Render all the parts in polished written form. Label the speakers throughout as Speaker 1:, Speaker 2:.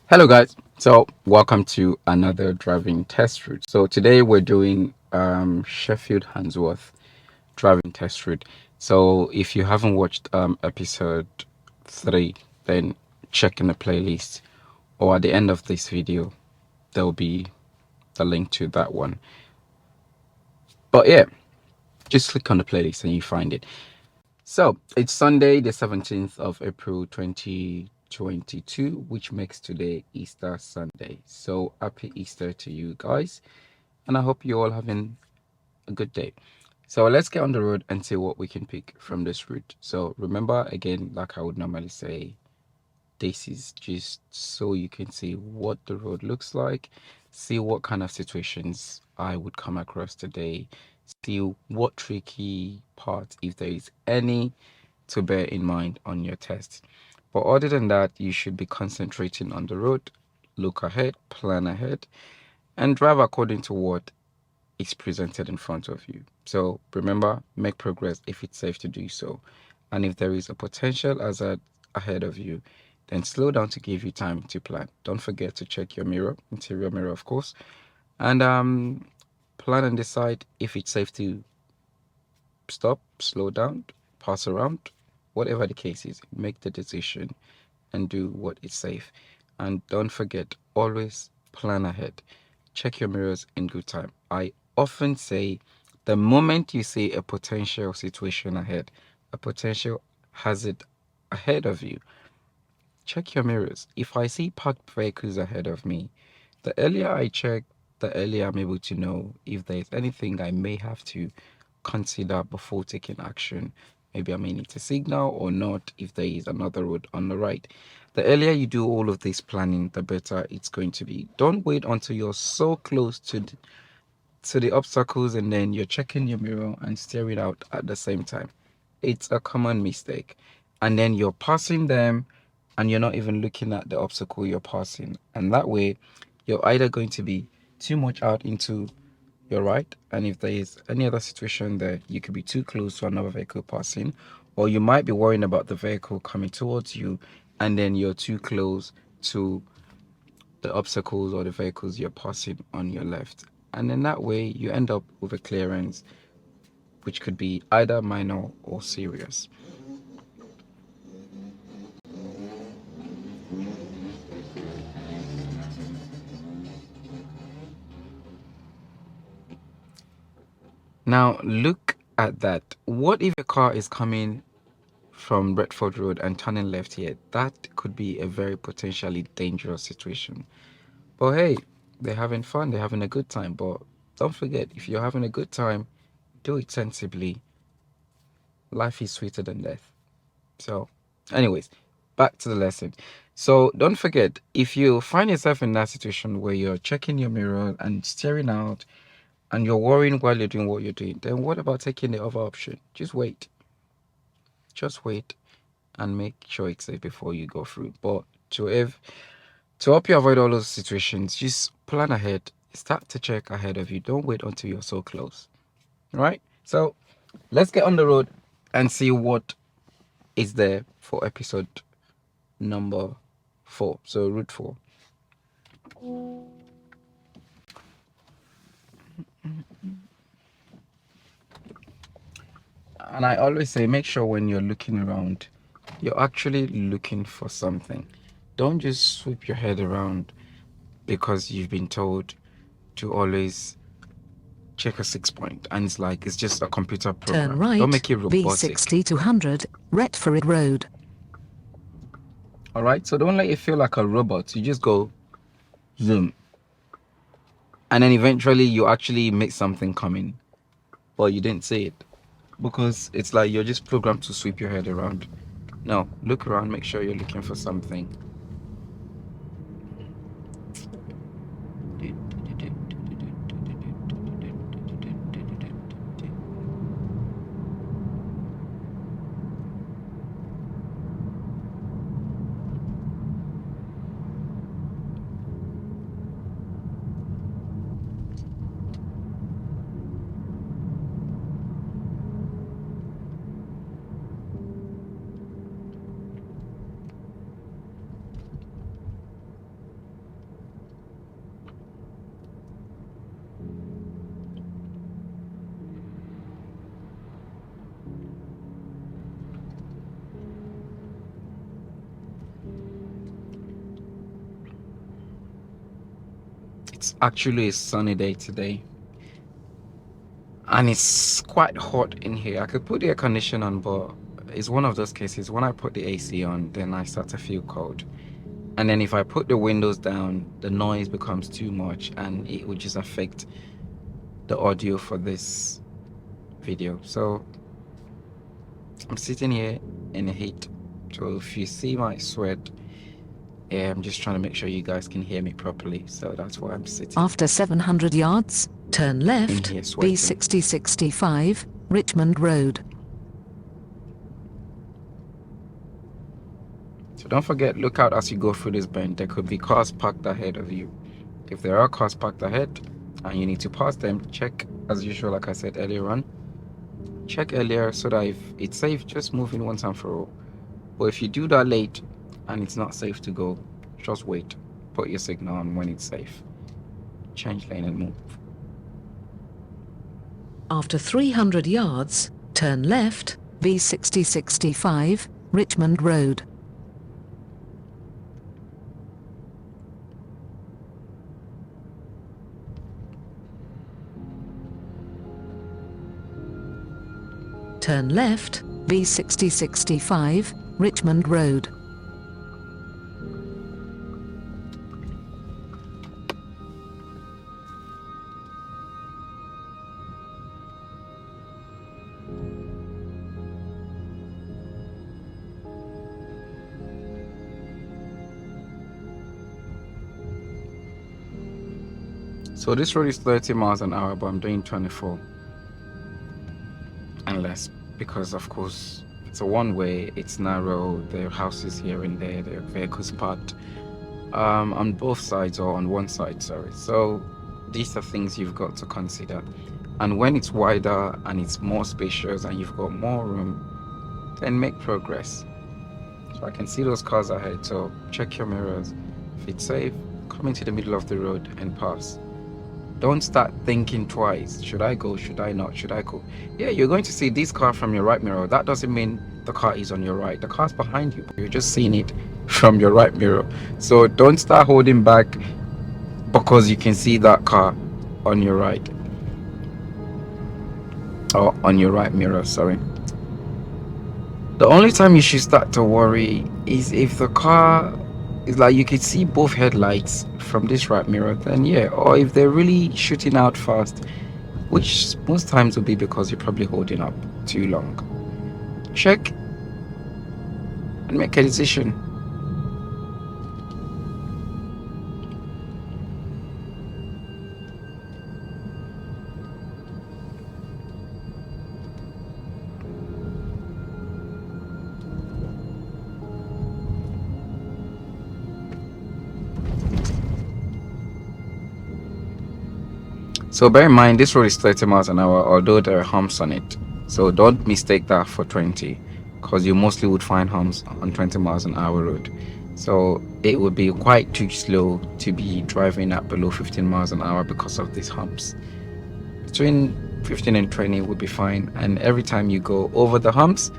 Speaker 1: Hello guys, so welcome to another driving test route. So today we're doing Sheffield Handsworth driving test route. So if you haven't watched episode 3, then check in the playlist, or at the end of this video there'll be the link to that one. But yeah, just click on the playlist and you find it. So it's Sunday the 17th of April 2022, which makes today Easter Sunday. So happy Easter to you guys, and I hope you're all having a good day. So let's get on the road and see what we can pick from this route. So remember, again, like I would normally say, this is just so you can see what the road looks like, see what kind of situations I would come across today, see what tricky parts, if there is any, to bear in mind on your test. But other than that, you should be concentrating on the road, look ahead, plan ahead, and drive according to what is presented in front of you. So remember, make progress if it's safe to do so. And if there is a potential hazard ahead of you, then slow down to give you time to plan. Don't forget to check your mirror, interior mirror, of course, and plan and decide if it's safe to stop, slow down, pass around, whatever the case is. Make the decision and do what is safe. And don't forget, always plan ahead. Check your mirrors in good time. I often say the moment you see a potential situation ahead, a potential hazard ahead of you, check your mirrors. If I see parked vehicles ahead of me, the earlier I check, the earlier I'm able to know if there's anything I may have to consider before taking action. Maybe I may need to signal or not if there is another road on the right. The earlier you do all of this planning, the better it's going to be. Don't wait until you're so close to the obstacles and then you're checking your mirror and staring out at the same time. It's a common mistake. And then you're passing them and you're not even looking at the obstacle you're passing. And that way, you're either going to be too much out into your right, and if there is any other situation there, you could be too close to another vehicle passing, or you might be worrying about the vehicle coming towards you and then you're too close to the obstacles or the vehicles you're passing on your left. And in that way, you end up with a clearance which could be either minor or serious. Now, look at that. What if a car is coming from Retford Road and turning left here? That could be a very potentially dangerous situation. But hey, they're having fun, they're having a good time. But don't forget, if you're having a good time, do it sensibly. Life is sweeter than death. So, anyways, back to the lesson. So, don't forget, if you find yourself in that situation where you're checking your mirror and staring out and you're worrying while you're doing what you're doing, then what about taking the other option? Just wait. Just wait and make sure it's safe before you go through. But to help you avoid all those situations, just plan ahead. Start to check ahead of you. Don't wait until you're so close. All right? So let's get on the road and see what is there for episode number 4. So route 4. And I always say, make sure when you're looking around, you're actually looking for something. Don't just sweep your head around because you've been told to always check a 6 point and it's like it's just a computer program.
Speaker 2: Turn right,
Speaker 1: Don't make it robotic.
Speaker 2: B60 to 100, Retford Road.
Speaker 1: All right, so don't let it feel like a robot. You just go zoom, and then eventually you actually make something coming, but you didn't see it because it's like you're just programmed to sweep your head around. No, look around, make sure you're looking for something. It's actually a sunny day today, and it's quite hot in here. I could put the air conditioner on, but it's one of those cases when I put the AC on, then I start to feel cold. And then if I put the windows down, the noise becomes too much and it would just affect the audio for this video. So I'm sitting here in the heat. So if you see my sweat, yeah, I'm just trying to make sure you guys can hear me properly. So that's why I'm sitting
Speaker 2: After 700 yards, turn
Speaker 1: in
Speaker 2: left,
Speaker 1: here sweating.
Speaker 2: B6065, Richmond Road.
Speaker 1: So don't forget, look out as you go through this bend. There could be cars parked ahead of you. If there are cars parked ahead and you need to pass them, check as usual, like I said earlier on. Check earlier so that if it's safe, just move in once and for all. But if you do that late and it's not safe to go, just wait. Put your signal on when it's safe. Change lane and move.
Speaker 2: After 300 yards, turn left, B6065, Richmond Road. Turn left, B6065, Richmond Road.
Speaker 1: So this road is 30 miles an hour, but I'm doing 24 and less because, of course, it's a one-way, it's narrow, there are houses here and there are vehicles parked on both sides, or on one side, sorry. So these are things you've got to consider. And when it's wider and it's more spacious and you've got more room, then make progress. So I can see those cars ahead, so check your mirrors. If it's safe, come into the middle of the road and pass. Don't start thinking twice. Should I go? Should I not? Should I go? Yeah, you're going to see this car from your right mirror. That doesn't mean the car is on your right. The car's behind you, but you're just seeing it from your right mirror. So don't start holding back because you can see that car on your right. Or on your right mirror, sorry. The only time you should start to worry is if the car is like you could see both headlights from this right mirror, then yeah. Or if they're really shooting out fast, which most times will be because you're probably holding up too long. Check and make a decision. So bear in mind, this road is 30 miles an hour, although there are humps on it. So don't mistake that for 20, because you mostly would find humps on 20 miles an hour road. So it would be quite too slow to be driving at below 15 miles an hour because of these humps. Between 15 and 20 would be fine. And every time you go over the humps,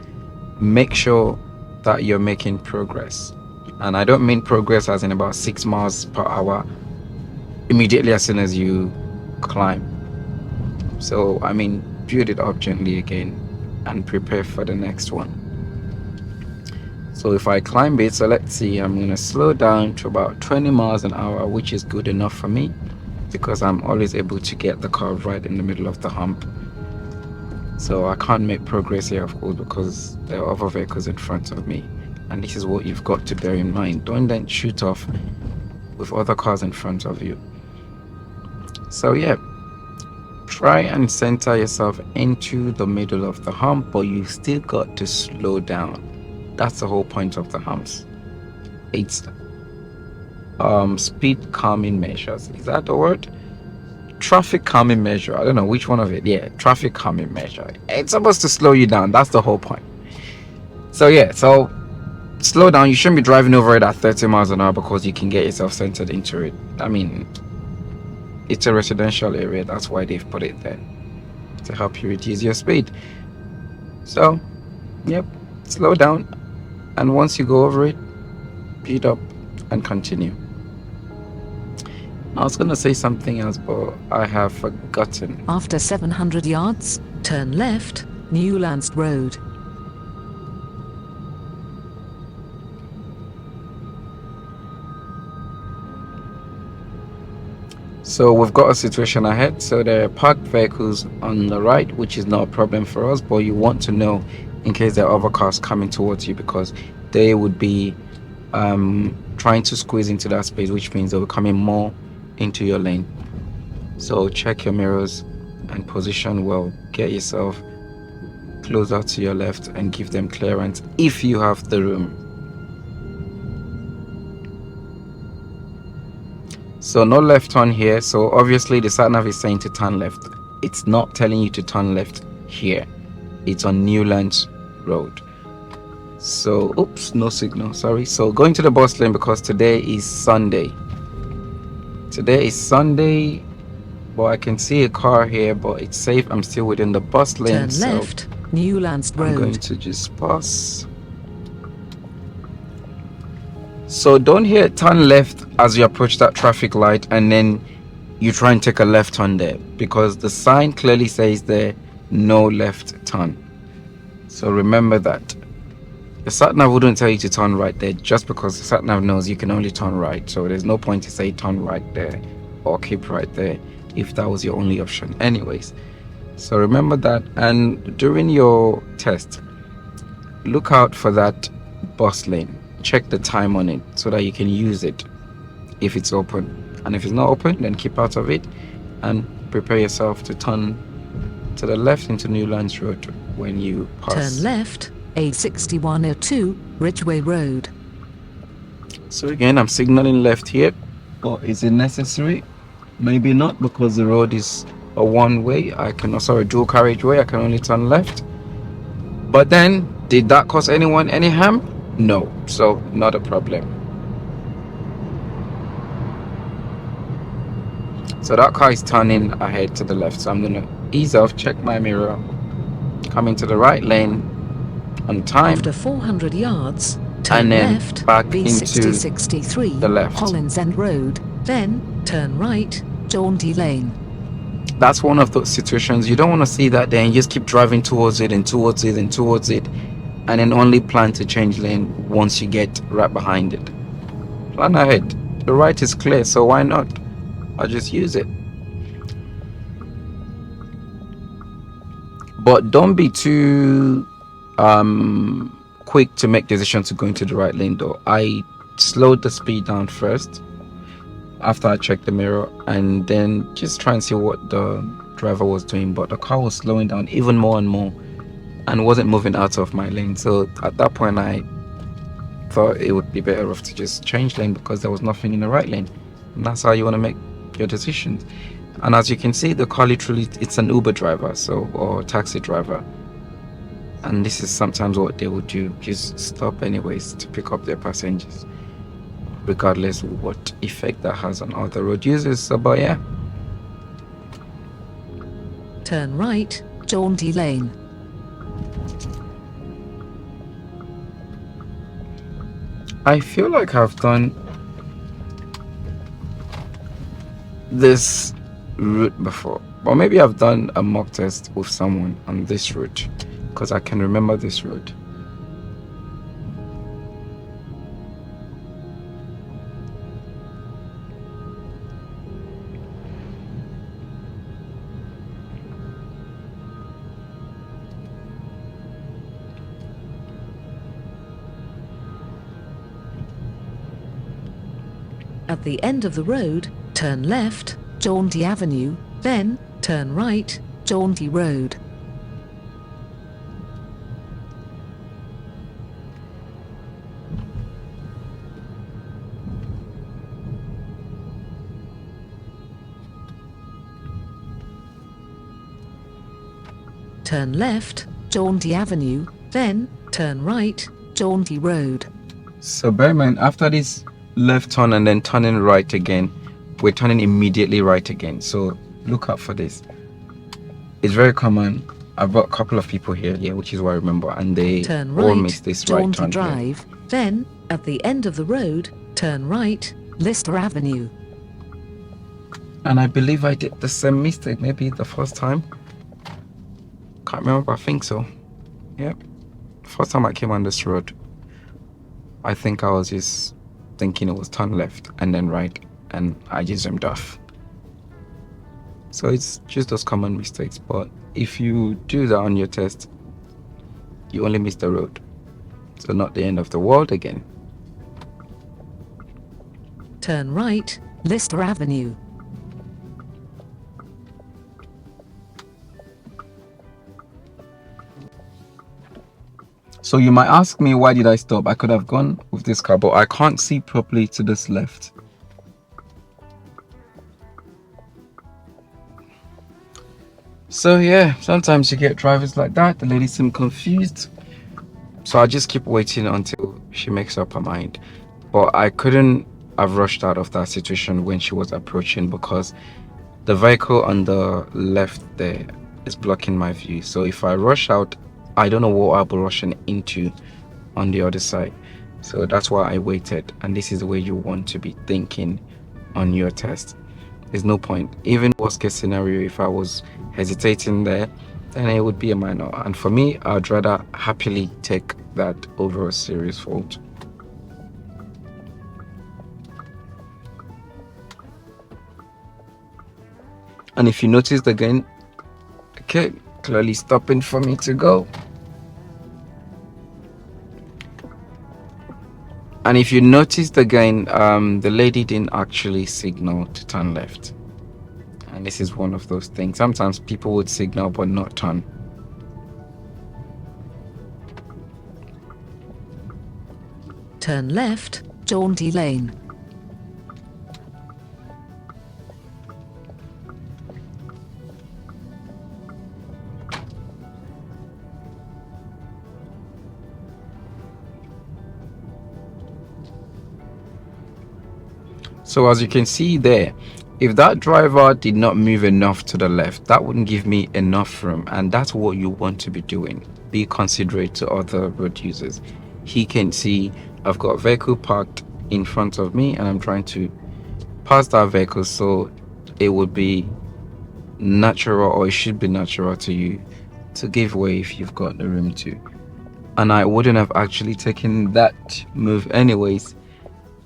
Speaker 1: make sure that you're making progress. And I don't mean progress as in about 6 miles per hour immediately as soon as you climb. So I mean, build it up gently again and prepare for the next one. So if I climb it, so let's see, I'm going to slow down to about 20 miles an hour, which is good enough for me because I'm always able to get the car right in the middle of the hump. So I can't make progress here, of course, because there are other vehicles in front of me, and this is what you've got to bear in mind. Don't then shoot off with other cars in front of you. So yeah, try and center yourself into the middle of the hump, but you still got to slow down. That's the whole point of the humps. It's speed calming measures. Is that the word? Traffic calming measure. I don't know which one of it. Yeah, traffic calming measure. It's supposed to slow you down. That's the whole point. So yeah, so slow down. You shouldn't be driving over it at 30 miles an hour because you can get yourself centered into it. I mean, it's a residential area, that's why they've put it there, to help you reduce your speed. So yep, slow down, and once you go over it, speed up and continue. I was gonna say something else, but I have forgotten.
Speaker 2: After 700 yards, turn left, Newlands Road.
Speaker 1: So we've got a situation ahead. So there are parked vehicles on the right, which is not a problem for us, but you want to know in case there are other cars coming towards you, because they would be trying to squeeze into that space, which means they'll be coming more into your lane. So check your mirrors and position well. Get yourself closer to your left and give them clearance if you have the room. So no left turn here. So obviously the sat-nav is saying to turn left. It's not telling you to turn left here. It's on Newlands Road. So oops, no signal, sorry. So going to the bus lane because today is Sunday. Today is Sunday. Well, I can see a car here, but it's safe. I'm still within the bus lane.
Speaker 2: Turn left, Newlands Road.
Speaker 1: I'm going to just pass. So don't hit turn left as you approach that traffic light and then you try and take a left turn there, because the sign clearly says there, no left turn. So remember that. The sat-nav wouldn't tell you to turn right there just because the sat-nav knows you can only turn right. So there's no point to say turn right there or keep right there if that was your only option anyways. So remember that, and during your test, look out for that bus lane. Check the time on it so that you can use it if it's open, and if it's not open, then keep out of it and prepare yourself to turn to the left into Newlands Road when you pass.
Speaker 2: Turn left, A6102, Ridgeway Road.
Speaker 1: So again, I'm signaling left here, but is it necessary? Maybe not, because the road is a one-way. I can also a dual carriageway. I can only turn left. But then, did that cause anyone any harm? No, so not a problem. So that car is turning ahead to the left, so I'm gonna ease off, check my mirror, come into the right lane on time.
Speaker 2: After 400 yards, turn
Speaker 1: and then
Speaker 2: left,
Speaker 1: back
Speaker 2: B6063,
Speaker 1: into the left.
Speaker 2: Hollins End Road, then turn right, Jaunty Lane.
Speaker 1: That's one of those situations you don't want to see that there and you just keep driving towards it and towards it and towards it, and then only plan to change lane once you get right behind it. Plan ahead. The right is clear, so why not? I'll just use it. But don't be too quick to make decisions to go into the right lane though. I slowed the speed down first after I checked the mirror, and then just try and see what the driver was doing, but the car was slowing down even more and more and wasn't moving out of my lane. So at that point I thought it would be better off to just change lane because there was nothing in the right lane, and that's how you want to make your decisions. And as you can see, the car literally, it's an Uber driver, so, or taxi driver, and this is sometimes what they would do, just stop anyways to pick up their passengers, regardless of what effect that has on other road users. So, but yeah.
Speaker 2: Turn right, Jaunty Lane.
Speaker 1: I feel like I've done this route before, or maybe I've done a mock test with someone on this route, because I can remember this route.
Speaker 2: At the end of the road, turn left, Jaunty Avenue, then turn right, Jaunty Road. Turn left, Jaunty Avenue, then turn right, Jaunty Road.
Speaker 1: So bear in mind, after this left turn and then turning right again, we're turning immediately right again. So look out for this. It's very common. I've got a couple of people here, yeah, which is what I remember, and they
Speaker 2: turn
Speaker 1: all
Speaker 2: right,
Speaker 1: miss this right
Speaker 2: Jaunty
Speaker 1: turn
Speaker 2: Drive,
Speaker 1: here.
Speaker 2: then at the end of the road, turn right, Lister Avenue.
Speaker 1: And I believe I did the same mistake maybe the first time. Can't remember, I think so. Yep. First time I came on this road, I think I was just thinking it was turn left and then right, and I just zoomed off. So it's just those common mistakes. But if you do that on your test, you only miss the road. So not the end of the world again.
Speaker 2: Turn right, Lister Avenue.
Speaker 1: So you might ask me, why did I stop? I could have gone with this car, but I can't see properly to this left. So yeah, sometimes you get drivers like that. The lady seemed confused. So I just keep waiting until she makes up her mind. But I couldn't have rushed out of that situation when she was approaching, because the vehicle on the left there is blocking my view. So if I rush out, I don't know what I'll be rushing into on the other side. So that's why I waited. And this is the way you want to be thinking on your test. There's no point. Even worst case scenario, if I was hesitating there, then it would be a minor. And for me, I'd rather happily take that over a serious fault. And if you noticed again, okay, clearly stopping for me to go. And if you noticed again, the lady didn't actually signal to turn left. And this is one of those things. Sometimes people would signal but not turn.
Speaker 2: Turn left, Jaunty Lane.
Speaker 1: So as you can see there, if that driver did not move enough to the left, that wouldn't give me enough room. And that's what you want to be doing. Be considerate to other road users. He can see I've got a vehicle parked in front of me and I'm trying to pass that vehicle, so it would be natural, or it should be natural to you to give way if you've got the room to. And I wouldn't have actually taken that move anyways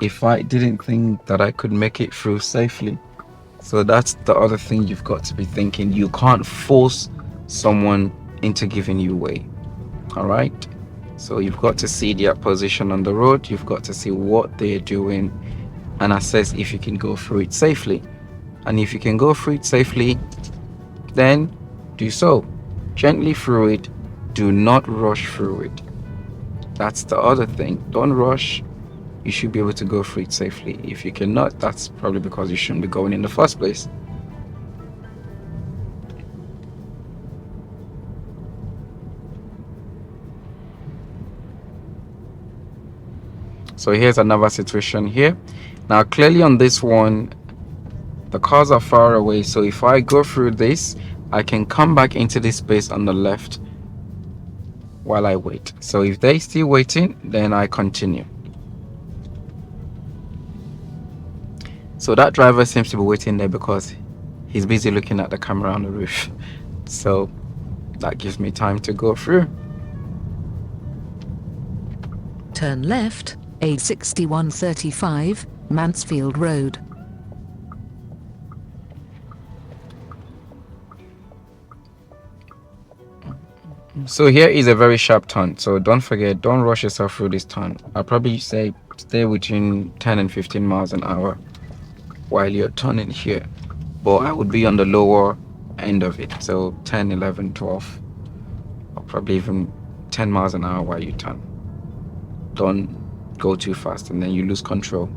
Speaker 1: if I didn't think that I could make it through safely. So that's the other thing you've got to be thinking. You can't force someone into giving you way. All right? So you've got to see their position on the road. You've got to see what they're doing and assess if you can go through it safely. And if you can go through it safely, then do so. Gently through it. Do not rush through it. That's the other thing. Don't rush. You should be able to go through it safely. If you cannot, that's probably because you shouldn't be going in the first place. So here's another situation here. Now clearly on this one, the cars are far away. So if I go through this, I can come back into this space on the left while I wait. So if they're still waiting, then I continue. So that driver seems to be waiting there because he's busy looking at the camera on the roof. So that gives me time to go through.
Speaker 2: Turn left, A6135, Mansfield Road.
Speaker 1: So here is a very sharp turn. So don't forget, don't rush yourself through this turn. I'll probably say stay between 10 and 15 miles an hour while you're turning here. But I would be on the lower end of it. So 10, 11, 12, or probably even 10 miles an hour while you turn. Don't go too fast and then you lose control.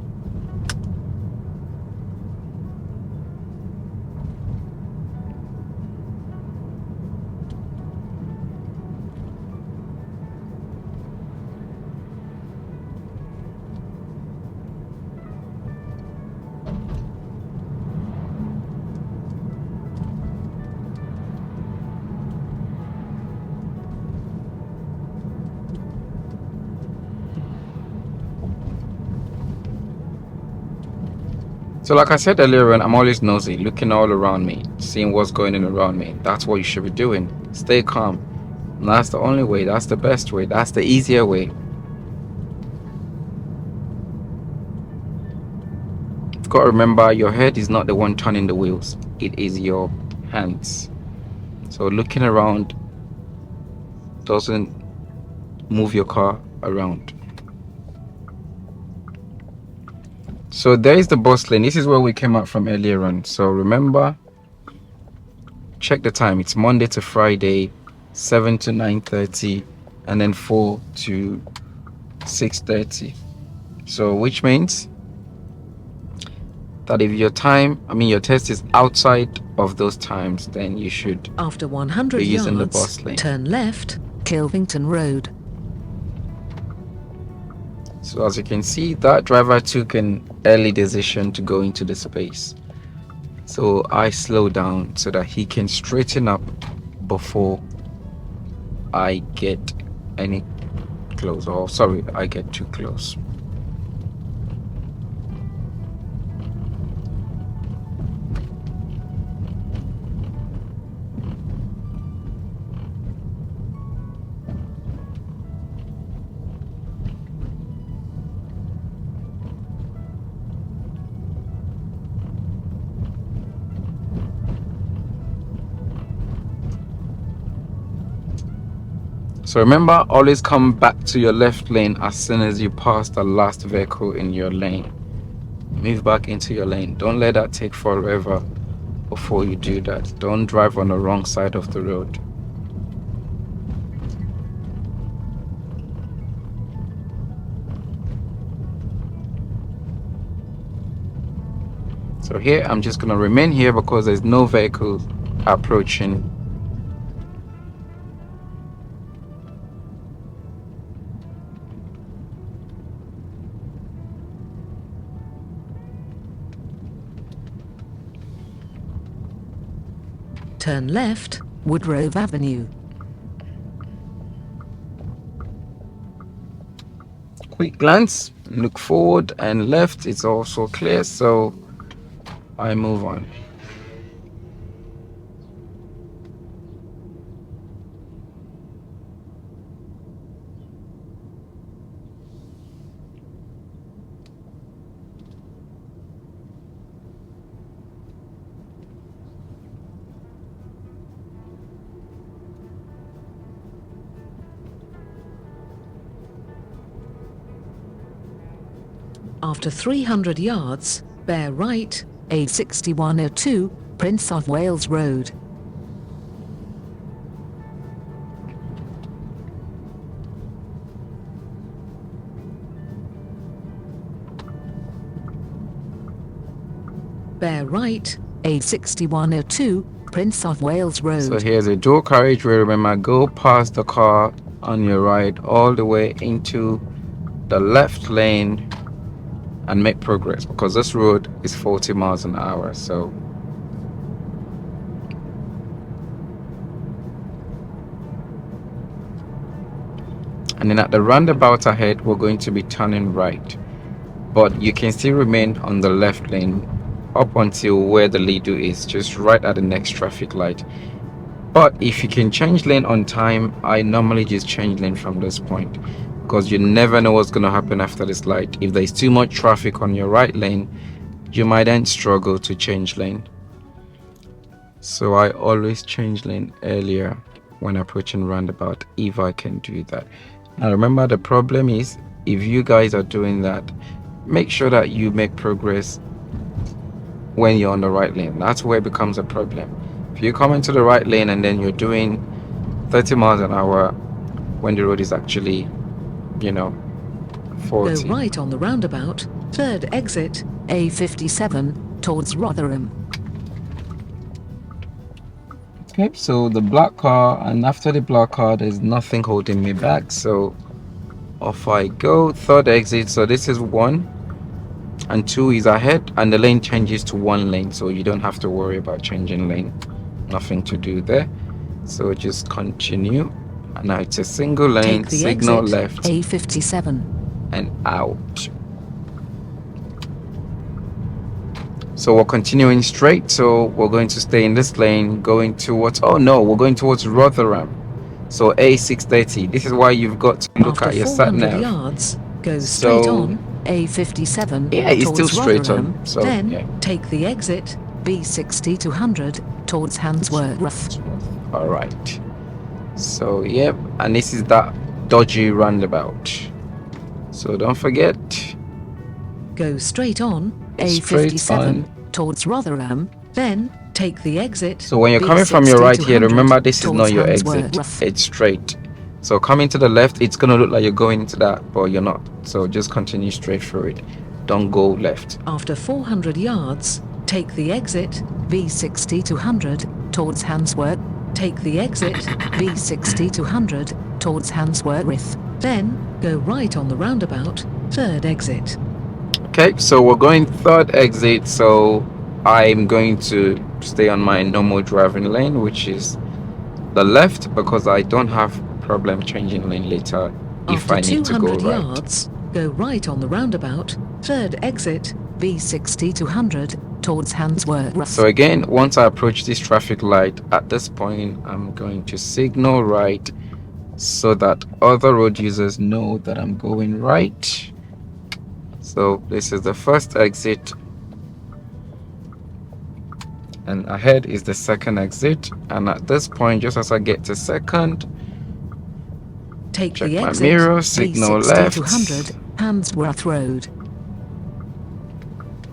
Speaker 1: So like I said earlier on, I'm always nosy, looking all around me, seeing what's going on around me. That's what you should be doing. Stay calm. And that's the only way. That's the best way. That's the easier way. You've got to remember, your head is not the one turning the wheels. It is your hands. So looking around doesn't move your car around. So there is the bus lane. This is where we came out from earlier on. So remember, check the time. It's Monday to Friday, 7 to 9:30, and then 4 to 6:30. So which means that if your test is outside of those times, then you should
Speaker 2: After 100
Speaker 1: be using
Speaker 2: yards,
Speaker 1: the bus lane.
Speaker 2: turn left, Kilvington Road.
Speaker 1: So as you can see, that driver took an early decision to go into the space. So I slow down so that he can straighten up before I get any close. Or sorry, I get too close. So remember, always come back to your left lane as soon as you pass the last vehicle in your lane. Move back into your lane. Don't let that take forever before you do that. Don't drive on the wrong side of the road. So here, I'm just going to remain here because there's no vehicle approaching.
Speaker 2: Turn left, Woodrove Avenue.
Speaker 1: Quick glance, look forward and left. It's also clear, so I move on.
Speaker 2: After 300 yards, bear right, A6102, Prince of Wales Road. Bear right, A6102, Prince of Wales Road.
Speaker 1: So here's a dual carriageway. Remember, go past the car on your right all the way into the left lane and make progress, because this road is 40 miles an hour. So and then at the roundabout ahead, we're going to be turning right, but you can still remain on the left lane up until where the Lido is, just right at the next traffic light. But if you can change lane on time, I normally just change lane from this point, because you never know what's going to happen after this light. If there's too much traffic on your right lane, you might then struggle to change lane. So I always change lane earlier when approaching roundabout, if I can do that. Now remember, the problem is, if you guys are doing that, make sure that you make progress when you're on the right lane. That's where it becomes a problem. If you come into the right lane and then you're doing 30 miles an hour when the road is actually, 40.
Speaker 2: Go right on the roundabout, third exit, A57, towards Rotherham.
Speaker 1: Okay, so the black car, and after the black car, there's nothing holding me back. So off I go, third exit. So this is 1 and 2 is ahead, and the lane changes to 1 lane. So you don't have to worry about changing lane. Nothing to do there. So just continue. And now it's a single lane,
Speaker 2: Take the
Speaker 1: signal
Speaker 2: exit,
Speaker 1: left
Speaker 2: A57.
Speaker 1: and out. So we're continuing straight. So we're going to stay in this lane, going towards. Oh no, we're going towards Rotherham. So A630. This is why you've got to look
Speaker 2: After
Speaker 1: at your sat
Speaker 2: 400
Speaker 1: nav.
Speaker 2: yards, go straight
Speaker 1: So
Speaker 2: on A57
Speaker 1: yeah, it's still
Speaker 2: towards
Speaker 1: straight
Speaker 2: Rotherham,
Speaker 1: on. So
Speaker 2: then
Speaker 1: yeah.
Speaker 2: take the exit B60 to 100 towards Handsworth.
Speaker 1: All right. So yep, and this is that dodgy roundabout. So don't forget.
Speaker 2: Go straight on
Speaker 1: Straight
Speaker 2: A57
Speaker 1: on.
Speaker 2: towards Rotherham, then take the exit
Speaker 1: So when you're coming from your
Speaker 2: B60
Speaker 1: right
Speaker 2: to
Speaker 1: here,
Speaker 2: 100
Speaker 1: remember this is not
Speaker 2: towards
Speaker 1: your exit.
Speaker 2: Handsworth.
Speaker 1: It's straight. So coming to the left, it's gonna look like you're going into that, but you're not. So just continue straight through it. Don't go left.
Speaker 2: After 400 yards, take the exit B60 to 100 towards Handsworth. Take the exit B60 to 100 towards Handsworth. Then go right on the roundabout, third exit.
Speaker 1: Okay, so we're going third exit. So I'm going to stay on my normal driving lane, which is the left, because I don't have problem changing lane later if
Speaker 2: After
Speaker 1: I need to go
Speaker 2: 200
Speaker 1: right.
Speaker 2: yards, go right on the roundabout, third exit B60 to 100 towards Handsworth.
Speaker 1: So again, once I approach this traffic light, at this point I'm going to signal right so that other road users know that I'm going right. So this is the first exit, and ahead is the second exit. And at this point, just as I get to second,
Speaker 2: take
Speaker 1: check
Speaker 2: the
Speaker 1: my
Speaker 2: exit
Speaker 1: mirror, signal
Speaker 2: B60
Speaker 1: left,
Speaker 2: to 100 Handsworth Road.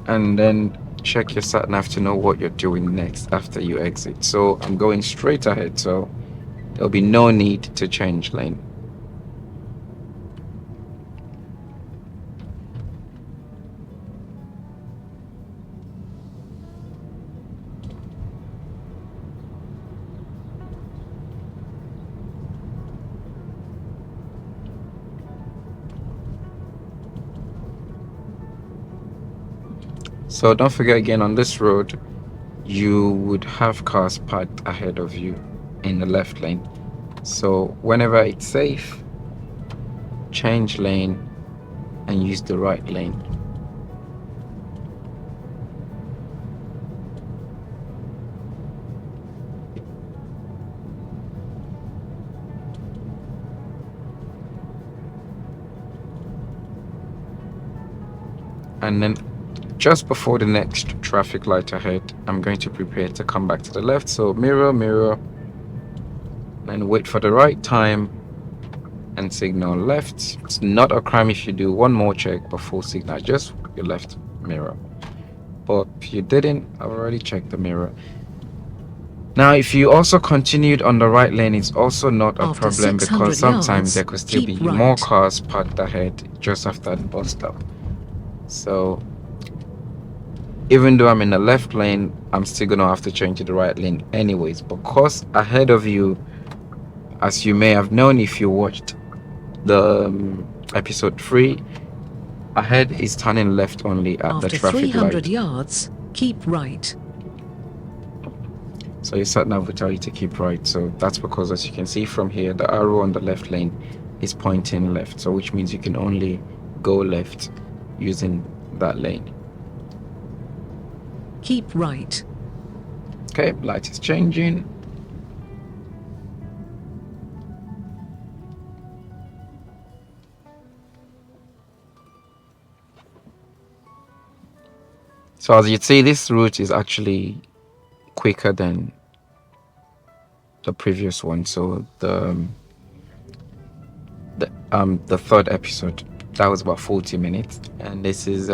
Speaker 1: and then check your sat nav to know what you're doing next after you exit. So I'm going straight ahead, so there'll be no need to change lane. So don't forget, again, on this road you would have cars parked ahead of you in the left lane. So whenever it's safe, change lane and use the right lane. And then just before the next traffic light ahead, I'm going to prepare to come back to the left. So mirror, mirror, and wait for the right time and signal left. It's not a crime if you do one more check before signal, just your left mirror. But if you didn't, I've already checked the mirror. Now, if you also continued on the right lane, it's also not a
Speaker 2: After
Speaker 1: problem,
Speaker 2: 600
Speaker 1: because sometimes
Speaker 2: yards,
Speaker 1: there could still be
Speaker 2: keep right.
Speaker 1: more cars parked ahead just after the bus stop. So even though I'm in the left lane, I'm still gonna have to change to the right lane anyways, because ahead of you, as you may have known if you watched the episode 3, ahead is turning left only at the
Speaker 2: After
Speaker 1: traffic
Speaker 2: 300
Speaker 1: light.
Speaker 2: yards, keep right.
Speaker 1: So your sat nav will tell you to keep right. So that's because, as you can see from here, the arrow on the left lane is pointing left, so which means you can only go left using that lane.
Speaker 2: Keep right.
Speaker 1: Okay, light is changing. So as you see, this route is actually quicker than the previous one. So the third episode, that was about 40 minutes, and this is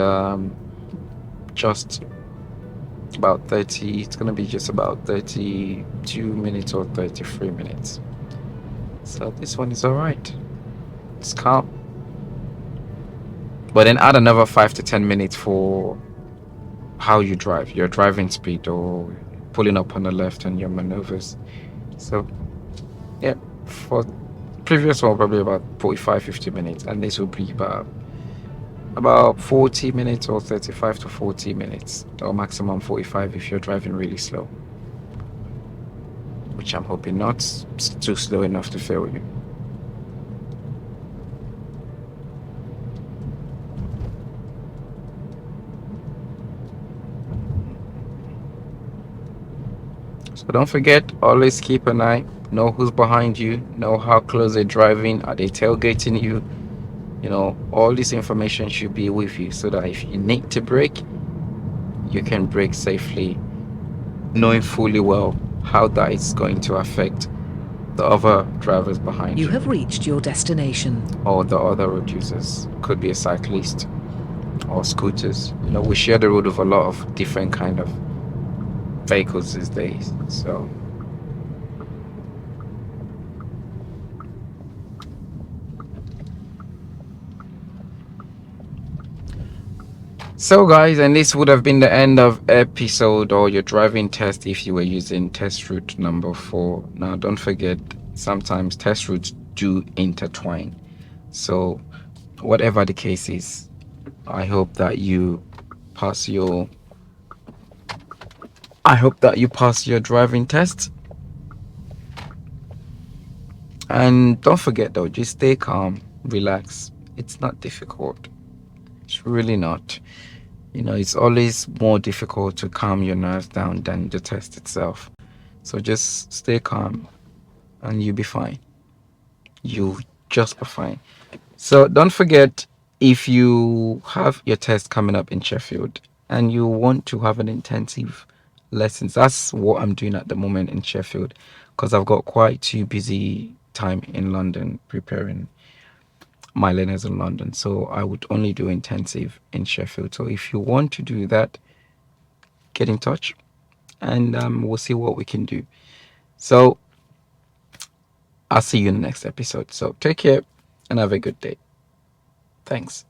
Speaker 1: just about 30. It's gonna be just about 32 minutes or 33 minutes. So this one is all right. It's calm, but then add another 5 to 10 minutes for how you drive, your driving speed, or pulling up on the left and your maneuvers. So yeah, for previous one probably about 45-50 minutes, and this will be about 40 minutes or 35 to 40 minutes, or maximum 45 if you're driving really slow, which I'm hoping not. It's too slow enough to fail you. So don't forget, always keep an eye, know who's behind you, know how close they're driving, are they tailgating you? All this information should be with you so that if you need to brake, you can brake safely, knowing fully well how that is going to affect the other drivers behind
Speaker 2: You
Speaker 1: you
Speaker 2: have reached your destination.
Speaker 1: or the other road users. Could be a cyclist or scooters. We share the road with a lot of different kind of vehicles these days. So guys, and this would have been the end of episode or your driving test if you were using test route number 4. Now don't forget, sometimes test routes do intertwine. So whatever the case is, I hope that you pass your driving test. And don't forget though, just stay calm, relax. It's not difficult. It's really not. It's always more difficult to calm your nerves down than the test itself. So just stay calm and you'll be fine. You'll just be fine. So don't forget, if you have your test coming up in Sheffield and you want to have an intensive lessons, that's what I'm doing at the moment in Sheffield, because I've got quite too busy time in London preparing my learners in London. So I would only do intensive in Sheffield. So if you want to do that, get in touch and we'll see what we can do. So I'll see you in the next episode. So take care and have a good day. Thanks.